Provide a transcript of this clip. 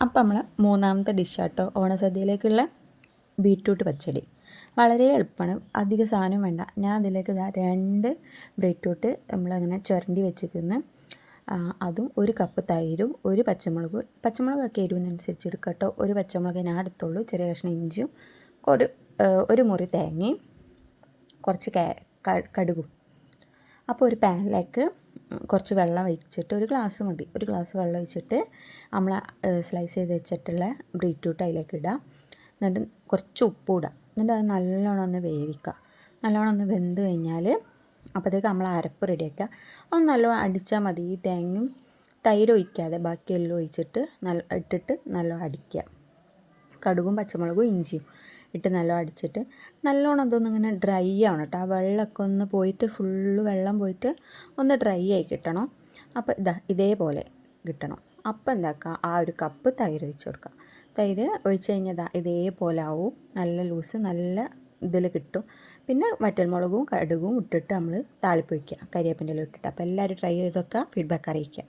അപ്പം നമ്മൾ മൂന്നാമത്തെ ഡിഷാട്ടോ ഓണസദ്യയിലേക്കുള്ള ബീറ്റ്റൂട്ട് പച്ചടി. വളരെ എളുപ്പമാണ്, അധികം സാധനം വേണ്ട. ഞാൻ അതിലേക്ക് 2 ബീറ്റ്റൂട്ട് നമ്മളങ്ങനെ ചുരണ്ടി വെച്ചിരിക്കുന്നു. അതും 1 കപ്പ് തൈരും 1 പച്ചമുളകൊക്കെ എരിവിനനുസരിച്ച് എടുക്കുക കേട്ടോ. 1 പച്ചമുളക് ഞാൻ എടുത്തുള്ളൂ. ചെറിയ കഷ്ണം ഇഞ്ചിയും ഒരു മുറി തേങ്ങയും കുറച്ച് കടുകും. അപ്പോൾ ഒരു പാനിലേക്ക് കുറച്ച് വെള്ളം ഒഴിച്ചിട്ട്, 1 ഗ്ലാസ് മതി, 1 ഗ്ലാസ് വെള്ളം ഒഴിച്ചിട്ട് നമ്മൾ സ്ലൈസ് ചെയ്ത് വെച്ചിട്ടുള്ള ബീറ്റ്റൂട്ട് അതിലേക്ക് ഇടുക. എന്നിട്ട് കുറച്ച് ഉപ്പ് ഇടുക. എന്നിട്ട് അത് നല്ലോണം ഒന്ന് വേവിക്കുക. നല്ലോണം ഒന്ന് വെന്ത് കഴിഞ്ഞാൽ അപ്പോഴത്തേക്ക് നമ്മൾ അരപ്പ് റെഡിയാക്കുക. അത് നല്ലോണം അടിച്ചാൽ മതി. ഈ തേങ്ങയും തൈര് ഒഴിക്കാതെ ബാക്കിയെല്ലാം ഒഴിച്ചിട്ട് ഇട്ടിട്ട് നല്ലോണം അടിക്കുക. കടുകും പച്ചമുളകും ഇഞ്ചിയും ഇട്ട് നല്ലോണം അടിച്ചിട്ട് നല്ലോണം അതൊന്നും ഇങ്ങനെ ഡ്രൈ ആവണം കേട്ടോ. ആ വെള്ളമൊക്കെ ഒന്ന് പോയിട്ട്, ഫുള്ള് വെള്ളം പോയിട്ട് ഒന്ന് ഡ്രൈ ആയി കിട്ടണം. അപ്പോൾ ഇതേപോലെ കിട്ടണം. അപ്പോൾ എന്താക്കുക, ആ 1 കപ്പ് തൈര് ഒഴിച്ച് കൊടുക്കുക. തൈര് ഒഴിച്ച് കഴിഞ്ഞാൽ ഇതേപോലെ ആവും. നല്ല ലൂസ്, നല്ല ഇതിൽ കിട്ടും. പിന്നെ വറ്റൽമുളകും കടുകും ഇട്ടിട്ട് നമ്മൾ താളിപ്പ് വയ്ക്കുക, കരിവേപ്പിൻ്റെ ഇല ഇട്ടിട്ട്. അപ്പോൾ എല്ലാവരും ട്രൈ ചെയ്തൊക്കെ ഫീഡ്ബാക്ക് അറിയിക്കുക.